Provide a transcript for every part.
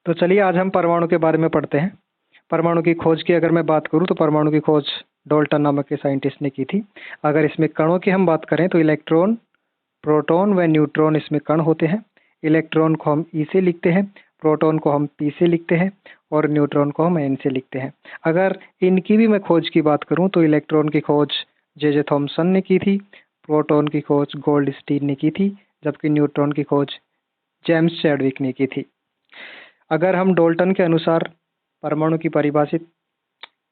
तो चलिए आज हम परमाणु के बारे में पढ़ते हैं। परमाणु की खोज की अगर मैं बात करूं तो परमाणु की खोज डाल्टन नामक के साइंटिस्ट ने की थी। अगर इसमें कणों की हम बात करें तो इलेक्ट्रॉन, प्रोटॉन व न्यूट्रॉन इसमें कण होते हैं। इलेक्ट्रॉन को हम ई से लिखते हैं, प्रोटॉन को हम पी से लिखते हैं और न्यूट्रॉन को हम एन से लिखते हैं। अगर इनकी भी मैं खोज की बात करूं तो इलेक्ट्रॉन की खोज जे थॉमसन ने की थी, प्रोटॉन की खोज गोल्डस्टीन ने की थी, जबकि न्यूट्रॉन की खोज जेम्स चैडविक ने की थी। अगर हम डाल्टन के अनुसार परमाणु की परिभाषित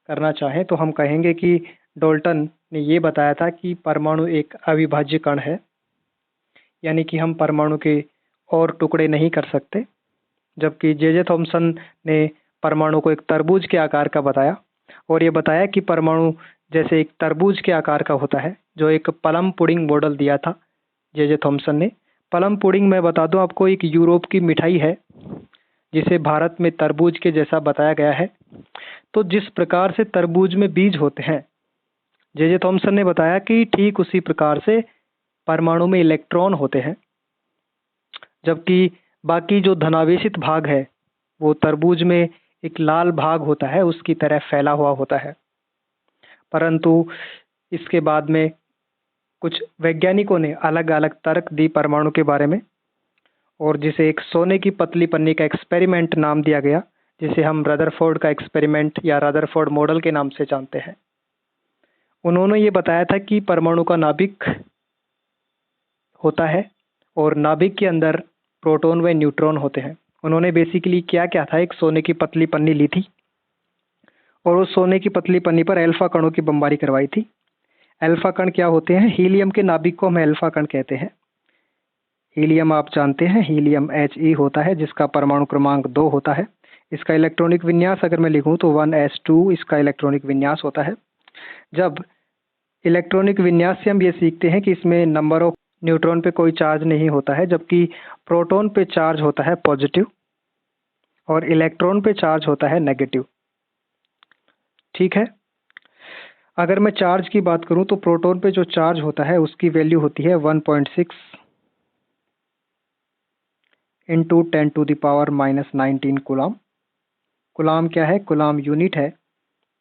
करना चाहें तो हम कहेंगे कि डाल्टन ने ये बताया था कि परमाणु एक अविभाज्य कण है, यानी कि हम परमाणु के और टुकड़े नहीं कर सकते। जबकि जे थॉमसन ने परमाणु को एक तरबूज के आकार का बताया और ये बताया कि परमाणु जैसे एक तरबूज के आकार का होता है, जो एक प्लम पुडिंग मॉडल दिया था जे थॉमसन ने। प्लम पुडिंग मैं बता दूं आपको, एक यूरोप की मिठाई है जिसे भारत में तरबूज के जैसा बताया गया है। तो जिस प्रकार से तरबूज में बीज होते हैं, जे थॉमसन ने बताया कि ठीक उसी प्रकार से परमाणु में इलेक्ट्रॉन होते हैं, जबकि बाकी जो धनावेशित भाग है वो तरबूज में एक लाल भाग होता है, उसकी तरह फैला हुआ होता है। परंतु इसके बाद में कुछ वैज्ञानिकों ने अलग अलग तर्क दी परमाणु के बारे में, और जिसे एक सोने की पतली पन्नी का एक्सपेरिमेंट नाम दिया गया, जिसे हम रदरफोर्ड का एक्सपेरिमेंट या रदरफोर्ड मॉडल के नाम से जानते हैं। उन्होंने ये बताया था कि परमाणु का नाभिक होता है और नाभिक के अंदर प्रोटॉन व न्यूट्रॉन होते हैं। उन्होंने बेसिकली क्या क्या था, एक सोने की पतली पन्नी ली थी और उस सोने की पतली पन्नी पर अल्फा कणों की बमबारी करवाई थी। अल्फा कण क्या होते हैं? हीलियम के नाभिक को हम अल्फा कण कहते हैं। हीलियम आप जानते हैं, हीलियम He होता है जिसका परमाणु क्रमांक 2 होता है। इसका इलेक्ट्रॉनिक विन्यास अगर मैं लिखूं तो 1s2 इसका इलेक्ट्रॉनिक विन्यास होता है। जब इलेक्ट्रॉनिक विन्यास से हम ये सीखते हैं कि इसमें नंबर ऑफ न्यूट्रॉन पे कोई चार्ज नहीं होता है, जबकि प्रोटॉन पे चार्ज होता है पॉजिटिव और इलेक्ट्रॉन पे चार्ज होता है नेगेटिव। ठीक है। अगर मैं चार्ज की बात करूं तो प्रोटॉन पे जो चार्ज होता है उसकी वैल्यू होती है 1.6 इंटू 10⁻⁻19 कूलाम। कूलाम क्या है? कूलाम यूनिट है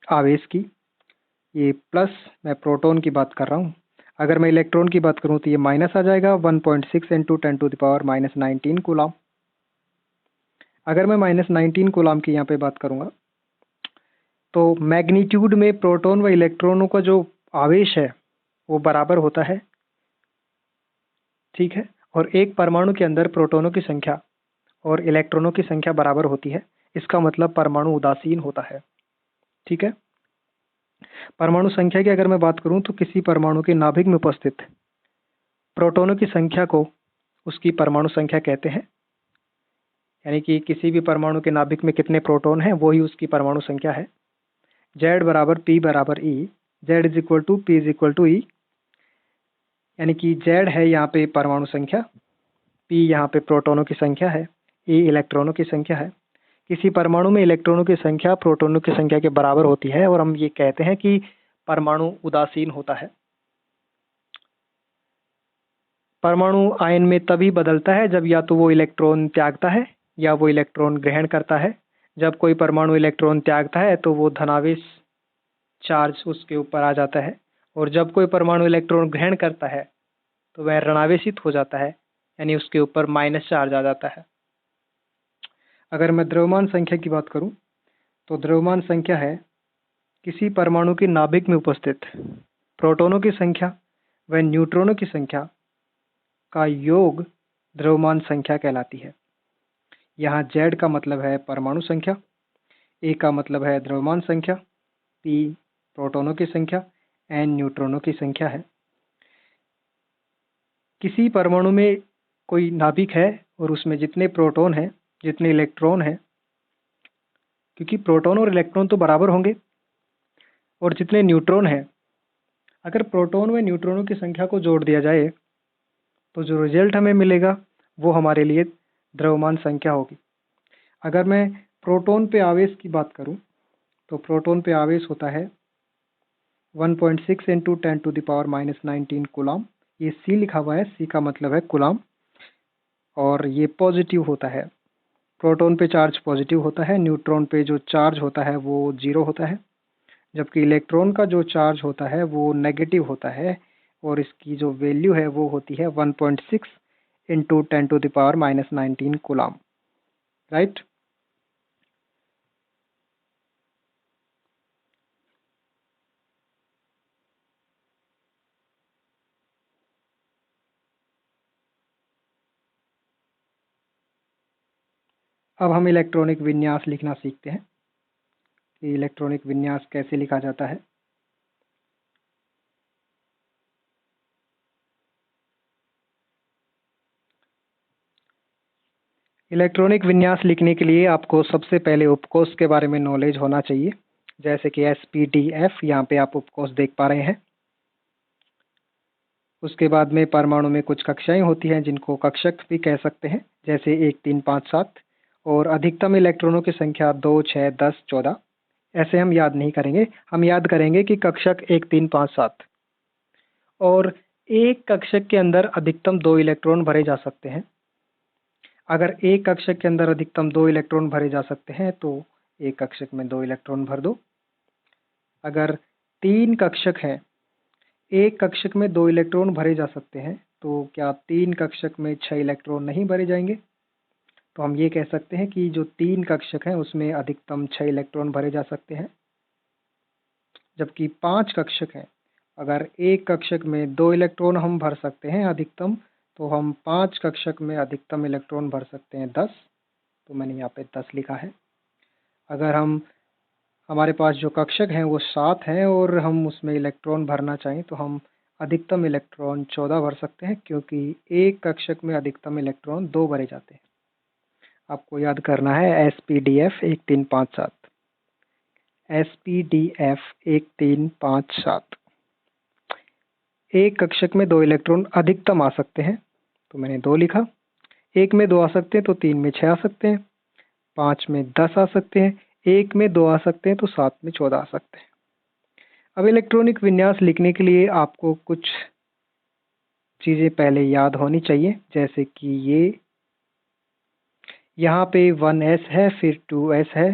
आवेश की। ये प्लस, मैं प्रोटॉन की बात कर रहा हूँ। अगर मैं इलेक्ट्रॉन की बात करूँ तो ये माइनस आ जाएगा, 1.6 इंटू 10⁻⁻19 कूलाम। अगर मैं -19 कूलाम की यहाँ पे बात करूँगा तो मैग्नीट्यूड में प्रोटॉन व इलेक्ट्रॉनों का जो आवेश है वो बराबर होता है। ठीक है। और एक परमाणु के अंदर प्रोटॉनों की संख्या और इलेक्ट्रॉनों की संख्या बराबर होती है। इसका मतलब परमाणु उदासीन होता है। ठीक है। परमाणु संख्या की अगर मैं बात करूं तो किसी परमाणु के नाभिक में उपस्थित प्रोटॉनों की संख्या को उसकी परमाणु संख्या कहते हैं। यानी कि किसी भी परमाणु के नाभिक में कितने प्रोटॉन हैं वही उसकी परमाणु संख्या है। Z बराबर P बराबर E, Z is equal to P is equal to E। यानी कि Z है यहाँ पे परमाणु संख्या, P यहाँ पे प्रोटॉनों की संख्या है, E इलेक्ट्रॉनों की संख्या है। किसी परमाणु में इलेक्ट्रॉनों की संख्या प्रोटॉनों की संख्या के बराबर होती है और हम ये कहते हैं कि परमाणु उदासीन होता है। परमाणु आयन में तभी बदलता है जब या तो वो इलेक्ट्रॉन त्यागता है या वो इलेक्ट्रॉन ग्रहण करता है। जब कोई परमाणु इलेक्ट्रॉन त्यागता है तो वो धनावेश चार्ज उसके ऊपर आ जाता है, और जब कोई परमाणु इलेक्ट्रॉन ग्रहण करता है तो वह ऋणावेशित हो जाता है, यानी उसके ऊपर माइनस चार्ज आ जाता है। अगर मैं द्रव्यमान संख्या की बात करूं तो द्रव्यमान संख्या है किसी परमाणु के नाभिक में उपस्थित प्रोटॉनों की संख्या व न्यूट्रॉनों की संख्या का योग द्रव्यमान संख्या कहलाती है। यहाँ Z का मतलब है परमाणु संख्या, A का मतलब है द्रव्यमान संख्या, P प्रोटॉनों की संख्या, N न्यूट्रॉनों की संख्या है। किसी परमाणु में कोई नाभिक है और उसमें जितने प्रोटॉन हैं, जितने इलेक्ट्रॉन हैं, क्योंकि प्रोटॉन और इलेक्ट्रॉन तो बराबर होंगे, और जितने न्यूट्रॉन हैं, अगर प्रोटॉन व न्यूट्रॉनों की संख्या को जोड़ दिया जाए तो जो रिजल्ट हमें मिलेगा वो हमारे लिए द्रव्यमान संख्या होगी। अगर मैं प्रोटॉन पे आवेश की बात करूं तो प्रोटॉन पे आवेश होता है 1.6 इंटू 10⁻⁻19 कूलाम। ये C लिखा हुआ है, C का मतलब है कूलाम, और ये पॉजिटिव होता है। प्रोटॉन पे चार्ज पॉजिटिव होता है, न्यूट्रॉन पे जो चार्ज होता है वो 0 होता है, जबकि इलेक्ट्रॉन का जो चार्ज होता है वो नेगेटिव होता है और इसकी जो वैल्यू है वो होती है 1.6 इंटू 10⁻⁻19 कूलम, राइट। अब हम इलेक्ट्रॉनिक विन्यास लिखना सीखते हैं कि इलेक्ट्रॉनिक विन्यास कैसे लिखा जाता है। इलेक्ट्रॉनिक विन्यास लिखने के लिए आपको सबसे पहले उपकोष के बारे में नॉलेज होना चाहिए, जैसे कि SPDF, यहाँ पे आप उपकोष देख पा रहे हैं। उसके बाद में परमाणु में कुछ कक्षाएं होती हैं जिनको कक्षक भी कह सकते हैं, जैसे 1 3 5 7, और अधिकतम इलेक्ट्रॉनों की संख्या 2 6 10 14। ऐसे हम याद नहीं करेंगे, हम याद करेंगे कि कक्षक 1 3 5 7, और एक कक्षक के अंदर अधिकतम 2 इलेक्ट्रॉन भरे जा सकते हैं। अगर एक कक्षक के अंदर अधिकतम 2 इलेक्ट्रॉन भरे जा सकते हैं तो एक कक्षक में 2 इलेक्ट्रॉन भर दो। अगर 3 कक्षक हैं, एक कक्षक में 2 इलेक्ट्रॉन भरे जा सकते हैं, तो क्या 3 कक्षक में 6 इलेक्ट्रॉन नहीं भरे जाएंगे? तो हम ये कह सकते हैं कि जो 3 कक्षक हैं उसमें अधिकतम 6 इलेक्ट्रॉन भरे जा सकते हैं। जबकि 5 कक्षक हैं, अगर एक कक्षक में 2 इलेक्ट्रॉन हम भर सकते हैं अधिकतम, तो हम 5 कक्षक में अधिकतम इलेक्ट्रॉन भर सकते हैं 10, तो मैंने यहाँ पे 10 लिखा है। अगर हमारे पास जो कक्षक हैं वो 7 हैं और हम उसमें इलेक्ट्रॉन भरना चाहें तो हम अधिकतम इलेक्ट्रॉन 14 भर सकते हैं, क्योंकि एक कक्षक में अधिकतम इलेक्ट्रॉन 2 भरे जाते हैं। आपको याद करना है SPDF 1 3 5 7, SPDF 1 3 5 7। एक कक्षक में 2 इलेक्ट्रॉन अधिकतम आ सकते हैं, तो मैंने 2 लिखा। एक में 2 आ सकते हैं तो 3 में 6 आ सकते हैं, 5 में 10 आ सकते हैं, एक में 2 आ सकते हैं तो 7 में 14 आ सकते हैं। अब इलेक्ट्रॉनिक विन्यास लिखने के लिए आपको कुछ चीज़ें पहले याद होनी चाहिए, जैसे कि ये यहाँ पे 1s है, फिर 2s है,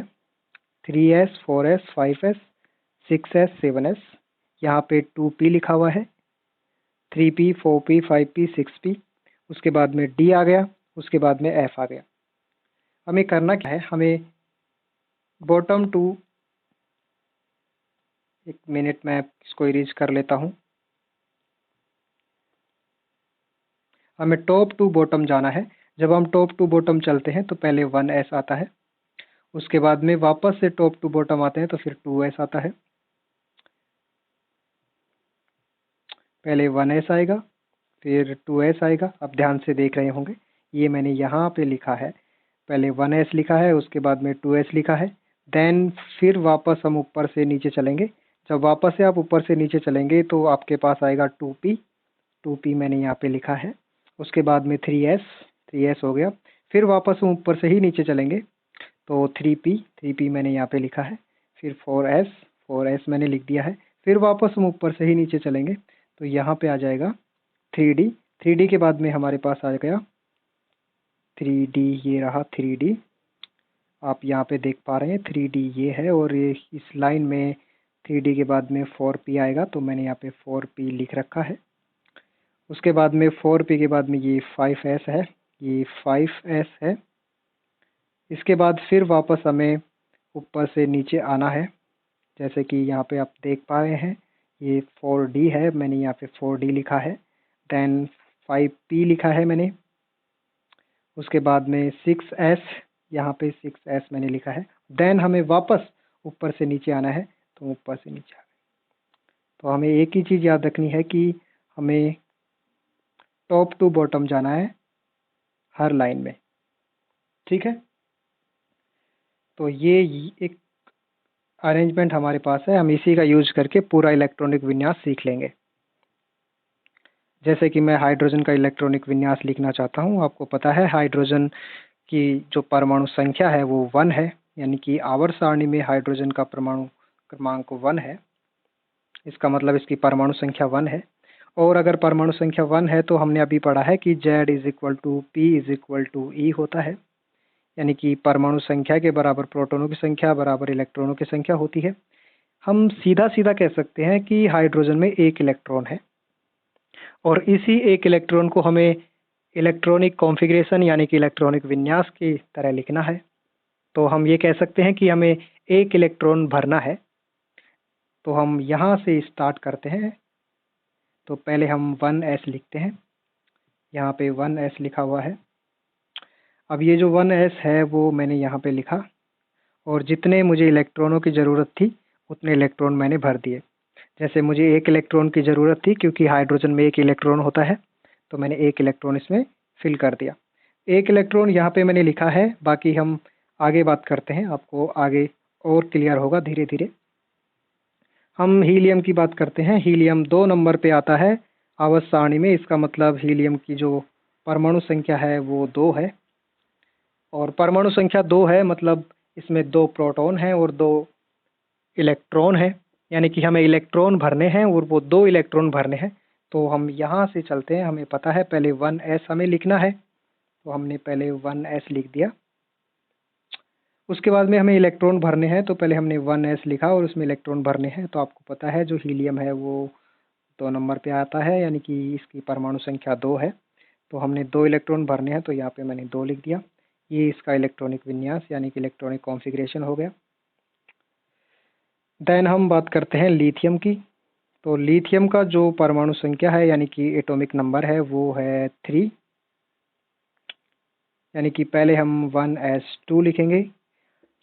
3s 4s 5s 6s 7s, यहाँ पे 2p लिखा हुआ है, 3p 4p 5p 6p, उसके बाद में d आ गया, उसके बाद में f आ गया। हमें करना क्या है, हमें बॉटम टू, एक मिनट मैं इसको इरेज कर लेता हूँ। हमें टॉप टू बॉटम जाना है। जब हम टॉप टू बॉटम चलते हैं तो पहले 1s आता है, उसके बाद में वापस से टॉप टू बॉटम आते हैं तो फिर 2s आता है। पहले 1s आएगा, फिर 2s आएगा। अब ध्यान से देख रहे होंगे, ये मैंने यहाँ पे लिखा है, पहले 1s लिखा है, उसके बाद में 2s लिखा है, देन फिर वापस हम ऊपर से नीचे चलेंगे। जब वापस से आप ऊपर से नीचे चलेंगे तो आपके पास आएगा 2p, 2p मैंने यहाँ पे लिखा है, उसके बाद में 3s हो गया। फिर वापस हम ऊपर से ही नीचे चलेंगे तो 3p मैंने यहाँ पे लिखा है, फिर 4s मैंने लिख दिया है। फिर वापस हम ऊपर से ही नीचे चलेंगे तो यहाँ पे आ जाएगा 3d के बाद में हमारे पास आ गया 3d, ये रहा 3d। आप यहाँ पे देख पा रहे हैं 3d ये है, और ये इस लाइन में 3d के बाद में 4p आएगा, तो मैंने यहाँ पे 4p लिख रखा है। उसके बाद में 4p के बाद में ये 5s है, ये 5s है। इसके बाद फिर वापस हमें ऊपर से नीचे आना है, जैसे कि यहाँ पे आप देख पा रहे हैं ये 4d है, मैंने यहाँ पे 4d लिखा है, देन 5p लिखा है मैंने। उसके बाद में 6s, यहाँ पे 6s मैंने लिखा है। देन हमें वापस ऊपर से नीचे आना है, तो ऊपर से नीचे आ गए। तो हमें एक ही चीज़ याद रखनी है कि हमें टॉप टू बॉटम जाना है हर लाइन में, ठीक है। तो ये एक अरेंजमेंट हमारे पास है, हम इसी का यूज करके पूरा इलेक्ट्रॉनिक विन्यास सीख लेंगे। जैसे कि मैं हाइड्रोजन का इलेक्ट्रॉनिक विन्यास लिखना चाहता हूँ। आपको पता है हाइड्रोजन की जो परमाणु संख्या है वो 1 है, यानी कि आवर्त सारणी में हाइड्रोजन का परमाणु क्रमांक 1 है। इसका मतलब इसकी परमाणु संख्या 1 है। और अगर परमाणु संख्या 1 है तो हमने अभी पढ़ा है कि Z = P = E होता है, यानी कि परमाणु संख्या के बराबर प्रोटॉनों की संख्या बराबर इलेक्ट्रॉनों की संख्या होती है। हम सीधा सीधा कह सकते हैं कि हाइड्रोजन में एक इलेक्ट्रॉन है और इसी एक इलेक्ट्रॉन को हमें इलेक्ट्रॉनिक कॉन्फ़िगरेशन यानी कि इलेक्ट्रॉनिक विन्यास की तरह लिखना है। तो हम ये कह सकते हैं कि हमें एक इलेक्ट्रॉन भरना है। तो हम यहाँ से स्टार्ट करते हैं। तो पहले हम 1s लिखते हैं, यहाँ पे 1s लिखा हुआ है। अब ये जो 1s है वो मैंने यहाँ पे लिखा और जितने मुझे इलेक्ट्रॉनों की ज़रूरत थी उतने इलेक्ट्रॉन मैंने भर दिए। जैसे मुझे एक इलेक्ट्रॉन की ज़रूरत थी क्योंकि हाइड्रोजन में एक इलेक्ट्रॉन होता है, तो मैंने एक इलेक्ट्रॉन इसमें फिल कर दिया। एक इलेक्ट्रॉन यहाँ पे मैंने लिखा है, बाकी हम आगे बात करते हैं, आपको आगे और क्लियर होगा धीरे धीरे। हम हीलियम की बात करते हैं। हीलियम 2 नंबर पे आता है आवर्त सारणी में। इसका मतलब हीलियम की जो परमाणु संख्या है वो 2 है और परमाणु संख्या 2 है मतलब इसमें 2 प्रोटॉन हैं और 2 इलेक्ट्रॉन है, यानी कि हमें इलेक्ट्रॉन भरने हैं और वो 2 इलेक्ट्रॉन भरने हैं। तो हम यहाँ से चलते हैं, हमें पता है पहले 1s हमें लिखना है, तो हमने पहले 1s लिख दिया। उसके बाद में हमें इलेक्ट्रॉन भरने हैं, तो पहले हमने 1s लिखा और उसमें इलेक्ट्रॉन भरने हैं। तो आपको पता है जो हीलियम है वो 2 नंबर पे आता है, यानी कि इसकी परमाणु संख्या 2 है। तो हमने 2 इलेक्ट्रॉन भरने हैं, तो यहाँ पे मैंने 2 लिख दिया। ये इसका इलेक्ट्रॉनिक विन्यास यानी कि इलेक्ट्रॉनिक कॉन्फ़िगरेशन हो गया। देन हम बात करते हैं लिथियम की। तो लिथियम का जो परमाणु संख्या है यानी कि एटॉमिक नंबर है वो है 3, यानी कि पहले हम 1s2 लिखेंगे।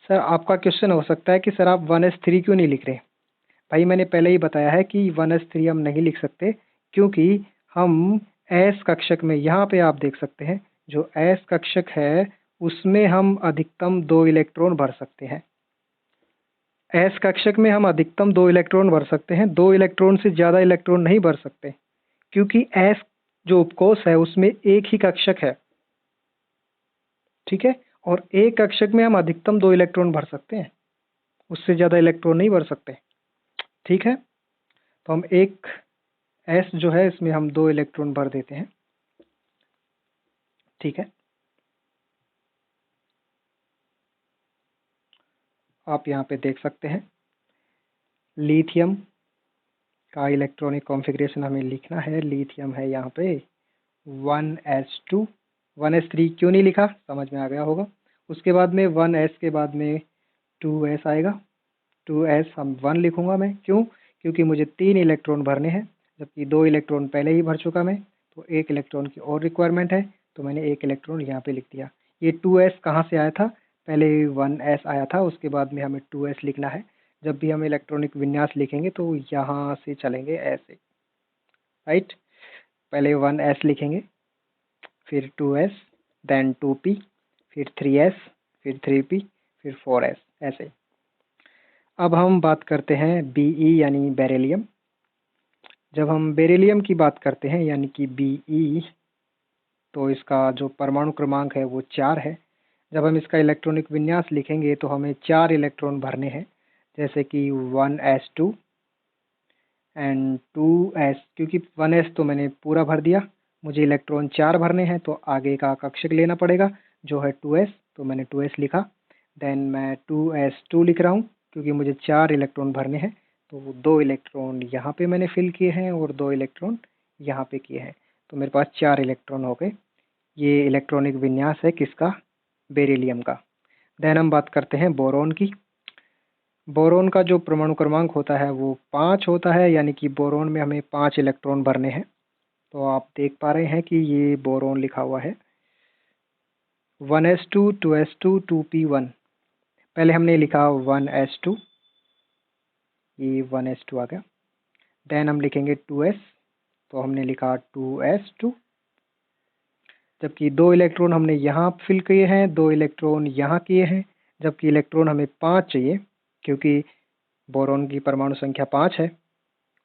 सर आपका क्वेश्चन हो सकता है कि सर आप 1s3 क्यों नहीं लिख रहे? भाई मैंने पहले ही बताया है कि 1s3 हम नहीं लिख सकते क्योंकि हम s कक्षक में, यहाँ पे आप देख सकते हैं जो s कक्षक है उसमें हम अधिकतम 2 इलेक्ट्रॉन भर सकते हैं। s कक्षक में हम अधिकतम 2 इलेक्ट्रॉन भर सकते हैं, 2 इलेक्ट्रॉन से ज़्यादा इलेक्ट्रॉन नहीं भर सकते क्योंकि s जो उपकोष है उसमें एक ही कक्षक है, ठीक है। और एक कक्षक में हम अधिकतम 2 इलेक्ट्रॉन भर सकते हैं, उससे ज़्यादा इलेक्ट्रॉन नहीं भर सकते, ठीक है। तो हम एक s जो है इसमें हम 2 इलेक्ट्रॉन भर देते हैं, ठीक है। आप यहाँ पे देख सकते हैं लिथियम का इलेक्ट्रॉनिक कॉन्फ़िगरेशन हमें लिखना है। लिथियम है यहाँ पे 1s2, 1s3 क्यों नहीं लिखा समझ में आ गया होगा। उसके बाद में 1s के बाद में 2s आएगा। 2s हम 1 लिखूंगा मैं, क्यों? क्योंकि मुझे 3 इलेक्ट्रॉन भरने हैं, जबकि 2 इलेक्ट्रॉन पहले ही भर चुका मैं, तो 1 इलेक्ट्रॉन की और रिक्वायरमेंट है, तो मैंने 1 इलेक्ट्रॉन यहाँ पे लिख दिया। ये 2s कहाँ से आया था? पहले 1s आया था, उसके बाद में हमें 2s लिखना है। जब भी हम इलेक्ट्रॉनिक विन्यास लिखेंगे तो यहाँ से चलेंगे ऐसे, राइट। पहले 1s लिखेंगे, फिर 2s, देन 2p, फिर 3s, फिर 3p, फिर 4s, ऐसे। अब हम बात करते हैं Be यानी बेरिलियम। जब हम बेरिलियम की बात करते हैं यानी कि Be, तो इसका जो परमाणु क्रमांक है वो 4 है। जब हम इसका इलेक्ट्रॉनिक विन्यास लिखेंगे तो हमें 4 इलेक्ट्रॉन भरने हैं, जैसे कि 1s2 एंड 2s, क्योंकि 1s तो मैंने पूरा भर दिया, मुझे इलेक्ट्रॉन 4 भरने हैं तो आगे का कक्षक लेना पड़ेगा जो है 2s, तो मैंने 2s लिखा। देन मैं 2s2 लिख रहा हूँ क्योंकि मुझे 4 इलेक्ट्रॉन भरने हैं, तो 2 इलेक्ट्रॉन यहाँ पे मैंने फिल किए हैं और 2 इलेक्ट्रॉन यहाँ पे किए हैं, तो मेरे पास 4 इलेक्ट्रॉन हो गए। ये इलेक्ट्रॉनिक विन्यास है किसका? बेरिलियम का। देन हम बात करते हैं बोरॉन की। बोरॉन का जो परमाणु क्रमांक होता है वो 5 होता है, यानी कि बोरॉन में हमें 5 इलेक्ट्रॉन भरने हैं। तो आप देख पा रहे हैं कि ये बोरॉन लिखा हुआ है 1s2, 2s2, 2p1। पहले हमने लिखा 1s2, ये 1s2 आ गया। देन हम लिखेंगे 2s, तो हमने लिखा 2s2, जबकि 2 इलेक्ट्रॉन हमने यहाँ फिल किए हैं, 2 इलेक्ट्रॉन यहाँ किए हैं, जबकि इलेक्ट्रॉन हमें 5 चाहिए क्योंकि बोरॉन की परमाणु संख्या 5 है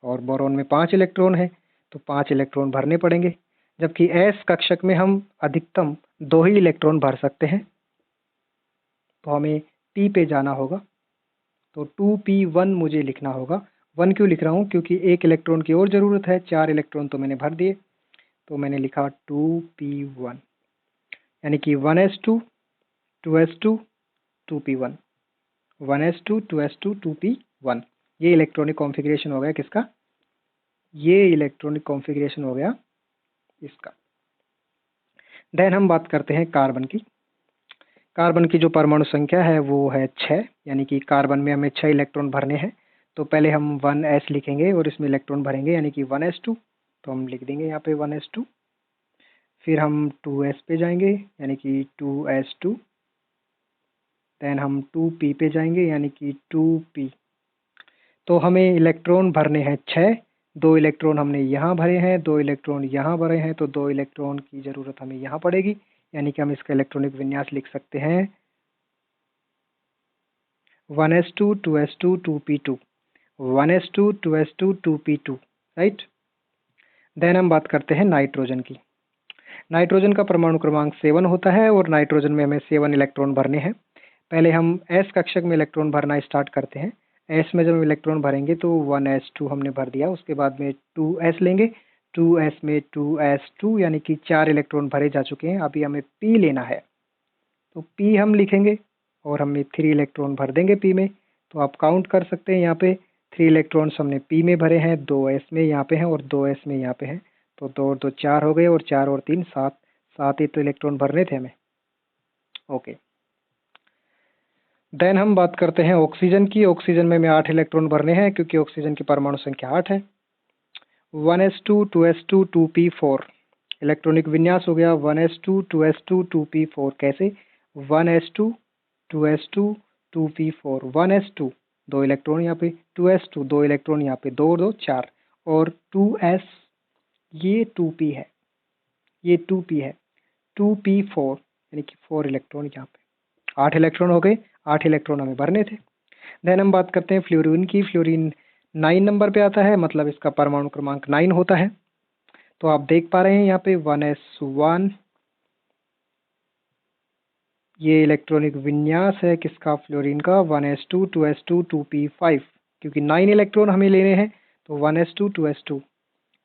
और बोरॉन में 5 इलेक्ट्रॉन है, तो 5 इलेक्ट्रॉन भरने पड़ेंगे। जबकि s कक्षक में हम अधिकतम 2 ही इलेक्ट्रॉन भर सकते हैं, तो हमें p पे जाना होगा, तो 2p1 मुझे लिखना होगा। 1 क्यों लिख रहा हूँ? क्योंकि 1 इलेक्ट्रॉन की और ज़रूरत है, 4 इलेक्ट्रॉन तो मैंने भर दिए, तो मैंने लिखा 2p1, यानी कि 1s2, 2s2 2p1, 1s2 2s2 2p1। ये इलेक्ट्रॉनिक कॉन्फ़िगरेशन हो गया किसका? ये इलेक्ट्रॉनिक कॉन्फ़िगरेशन हो गया इसका। देन हम बात करते हैं कार्बन की। कार्बन की जो परमाणु संख्या है वो है 6, यानी कि कार्बन में हमें 6 इलेक्ट्रॉन भरने हैं। तो पहले हम 1s लिखेंगे और इसमें इलेक्ट्रॉन भरेंगे, यानी कि 1s2। तो हम लिख देंगे यहाँ पे 1s2। फिर हम 2s पे जाएंगे, यानी कि 2s2। देन हम 2p पे जाएंगे, यानी कि 2p। तो हमें इलेक्ट्रॉन भरने हैं 6। 2 इलेक्ट्रॉन हमने यहाँ भरे हैं, 2 इलेक्ट्रॉन यहाँ भरे हैं, तो 2 इलेक्ट्रॉन की ज़रूरत हमें यहाँ पड़ेगी, यानी कि हम इसका इलेक्ट्रॉनिक विन्यास लिख सकते हैं 1s2 2s2 2p2, 1s2 2s2 2p2, right. Then हम बात करते हैं नाइट्रोजन की। नाइट्रोजन का परमाणु क्रमांक 7 होता है और नाइट्रोजन में हमें 7 इलेक्ट्रॉन भरने हैं। पहले हम s कक्षक में इलेक्ट्रॉन भरना स्टार्ट करते हैं। s में जब हम इलेक्ट्रॉन भरेंगे तो 1s2 हमने भर दिया, उसके बाद में 2s लेंगे, 2s में 2s2, यानी कि 4 इलेक्ट्रॉन भरे जा चुके हैं। अभी हमें p लेना है, तो p हम लिखेंगे और हमें 3 इलेक्ट्रॉन भर देंगे p में। तो आप काउंट कर सकते हैं यहाँ पे 3 इलेक्ट्रॉन्स हमने p में भरे हैं, 2s में यहाँ पे हैं और 2s में यहाँ पे हैं। तो 2 और 2 4 हो गए और 4 और 3 7, 7 ही तो इलेक्ट्रॉन भरने थे हमें। ओके। देन हम बात करते हैं ऑक्सीजन की। ऑक्सीजन में हमें 8 इलेक्ट्रॉन भरने हैं क्योंकि ऑक्सीजन की परमाणु संख्या 8 है। 1s2 2s2 2p4, इलेक्ट्रॉनिक विन्यास हो गया 1s2 2s2 2p4। कैसे? 1s2 2s2 2p4, 1s2 2 electron यहाँ पे, 2s2 2 इलेक्ट्रॉन यहाँ पे, 2 और 2 4, और 2s ये 2p है, ये 2p है, 2p4, यानी कि 4 इलेक्ट्रॉन यहाँ पे। 8 इलेक्ट्रॉन हो गए, 8 इलेक्ट्रॉन हमें भरने थे। देन हम बात करते हैं फ्लोरीन की। फ्लोरीन 9 नंबर पे आता है, मतलब इसका परमाणु क्रमांक 9 होता है। तो आप देख पा रहे हैं यहाँ पे 1s1, ये इलेक्ट्रॉनिक विन्यास है किसका? फ्लोरीन का। 1s2 2s2 2p5, क्योंकि 9 इलेक्ट्रॉन हमें लेने हैं, तो 1s2 2s2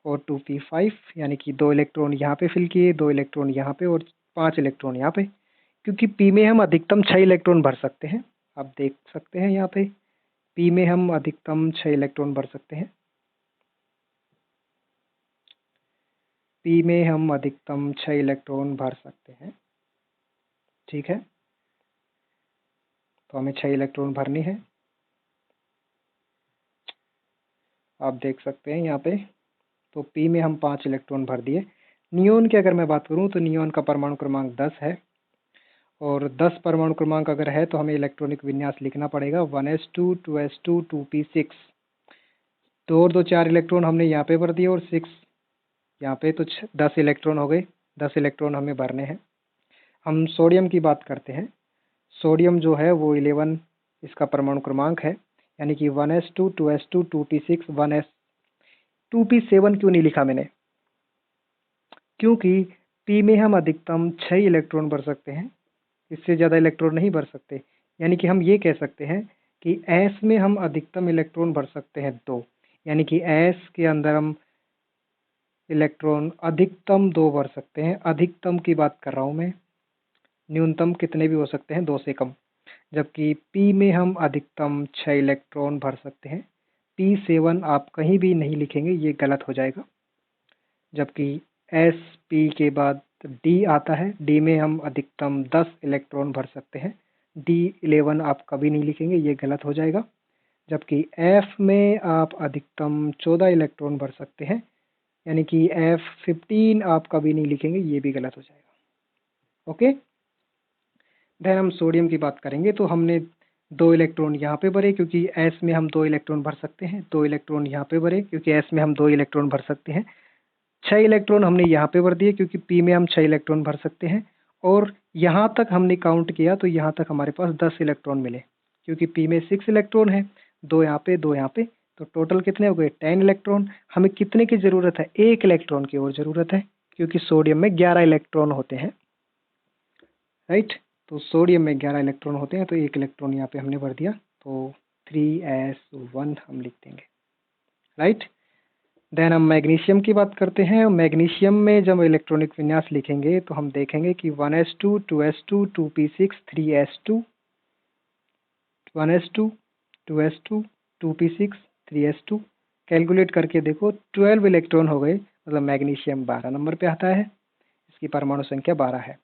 और 2p5, यानी कि 2 इलेक्ट्रॉन यहाँ पे फिल किए, 2 इलेक्ट्रॉन यहाँ पे और 5 इलेक्ट्रॉन यहाँ पे। क्योंकि p में हम अधिकतम 6 इलेक्ट्रॉन भर सकते हैं। आप देख सकते हैं यहाँ पे p में हम अधिकतम 6 इलेक्ट्रॉन भर सकते हैं। p में हम अधिकतम 6 इलेक्ट्रॉन भर सकते हैं, ठीक है। तो हमें 6 इलेक्ट्रॉन भरनी है, आप देख सकते हैं यहाँ पे। तो p में हम 5 इलेक्ट्रॉन भर दिए। नियोन की अगर मैं बात करूँ तो नियोन का परमाणु क्रमांक 10 है, और 10 परमाणु क्रमांक अगर है तो हमें इलेक्ट्रॉनिक विन्यास लिखना पड़ेगा 1s2 2s2 2p6। 2 और 2 4 इलेक्ट्रॉन हमने यहाँ पे भर दिए और 6 यहाँ पे, तो 10 इलेक्ट्रॉन हो गए। 10 इलेक्ट्रॉन हमें भरने हैं। हम सोडियम की बात करते हैं। सोडियम जो है वो 11 इसका परमाणु क्रमांक है, यानी कि 1s2 2s2 2p6 1s 2p7 क्यों नहीं लिखा मैंने? क्योंकि p में हम अधिकतम 6 इलेक्ट्रॉन भर सकते हैं, इससे ज़्यादा इलेक्ट्रॉन नहीं भर सकते। यानी कि हम ये कह सकते हैं कि s में हम अधिकतम इलेक्ट्रॉन भर सकते हैं 2, यानी कि s के अंदर हम इलेक्ट्रॉन अधिकतम 2 भर सकते हैं। अधिकतम की बात कर रहा हूँ मैं, न्यूनतम कितने भी हो सकते हैं 2 से कम। जबकि p में हम अधिकतम 6 इलेक्ट्रॉन भर सकते हैं। p7 आप कहीं भी नहीं लिखेंगे, ये गलत हो जाएगा। जबकि एस पी के बाद डी आता है, डी में हम अधिकतम 10 इलेक्ट्रॉन भर सकते हैं। D11 आप कभी नहीं लिखेंगे, ये गलत हो जाएगा। जबकि एफ में आप अधिकतम 14 इलेक्ट्रॉन भर सकते हैं, यानी कि F15 आप कभी नहीं लिखेंगे, ये भी गलत हो जाएगा। ओके। देन हम सोडियम की बात करेंगे। तो हमने 2 इलेक्ट्रॉन यहाँ पे भरे क्योंकि एस में हम 2 इलेक्ट्रॉन भर सकते हैं, 2 इलेक्ट्रॉन यहाँ पे भरे क्योंकि एस में हम 2 इलेक्ट्रॉन भर सकते हैं। 6 इलेक्ट्रॉन हमने यहाँ पे भर दिए क्योंकि p में हम 6 इलेक्ट्रॉन भर सकते हैं, और यहाँ तक हमने काउंट किया तो यहाँ तक हमारे पास 10 इलेक्ट्रॉन मिले क्योंकि p में 6 इलेक्ट्रॉन है, 2 यहाँ पे 2 यहाँ पे, तो टोटल कितने हो गए? 10 इलेक्ट्रॉन। हमें कितने की ज़रूरत है? 1 इलेक्ट्रॉन की और ज़रूरत है, क्योंकि सोडियम में 11 इलेक्ट्रॉन होते हैं, राइट। तो सोडियम में 11 इलेक्ट्रॉन होते हैं, तो 1 इलेक्ट्रॉन यहाँ पे हमने भर दिया, तो 3s1 हम लिख देंगे, राइट। देन हम मैग्नीशियम की बात करते हैं। मैग्नीशियम में जब इलेक्ट्रॉनिक विन्यास लिखेंगे तो हम देखेंगे कि 1s2 2s2 2p6 3s2 1s2 2s2 2p6 3s2। Calculate करके देखो 12 इलेक्ट्रॉन हो गए, मतलब मैग्नीशियम 12 नंबर पे आता है, इसकी परमाणु संख्या 12 है।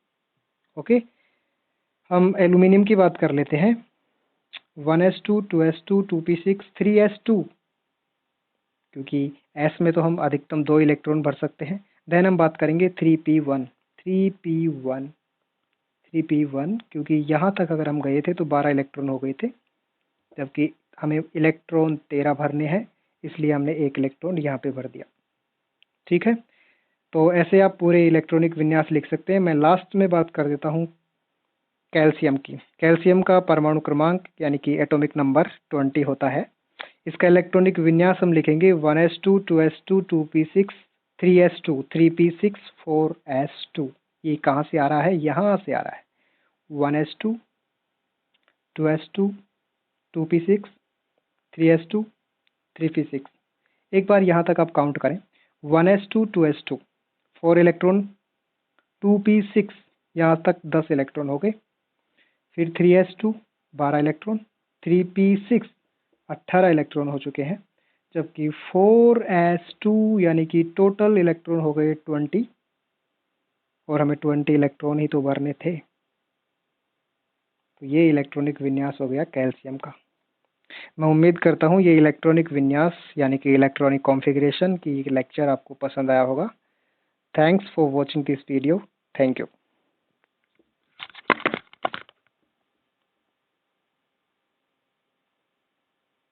ओके, हम एल्यूमिनियम की बात कर लेते हैं। 1s2 2s2 2p6 3s2, क्योंकि s में तो हम अधिकतम 2 इलेक्ट्रॉन भर सकते हैं। देन हम बात करेंगे 3p1 3p1 3p1, क्योंकि यहाँ तक अगर हम गए थे तो 12 इलेक्ट्रॉन हो गए थे, जबकि हमें इलेक्ट्रॉन 13 भरने हैं, इसलिए हमने 1 इलेक्ट्रॉन यहाँ पे भर दिया। ठीक है, तो ऐसे आप पूरे इलेक्ट्रॉनिक विन्यास लिख सकते हैं। मैं लास्ट में बात कर देता हूँ कैल्शियम की। कैल्शियम का परमाणु क्रमांक यानी कि एटॉमिक नंबर 20 होता है। इसका इलेक्ट्रॉनिक विन्यास हम लिखेंगे 1s2 2s2 2p6 3s2 3p6 4s2। ये कहाँ से आ रहा है? यहाँ से आ रहा है। 1s2 2s2 2p6 3s2 3p6। एक बार यहाँ तक आप काउंट करें, 1s2 2s2 4 इलेक्ट्रॉन, 2p6 यहाँ तक 10 इलेक्ट्रॉन हो गए, फिर 3s2 12 इलेक्ट्रॉन, 3p6 18 इलेक्ट्रॉन हो चुके हैं, जबकि 4s2 यानी कि टोटल इलेक्ट्रॉन हो गए 20, और हमें 20 इलेक्ट्रॉन ही तो भरने थे। तो ये इलेक्ट्रॉनिक विन्यास हो गया कैल्शियम का। मैं उम्मीद करता हूँ ये इलेक्ट्रॉनिक विन्यास यानी कि इलेक्ट्रॉनिक कॉन्फ़िगरेशन की लेक्चर आपको पसंद आया होगा। Thanks for watching this video. Thank you.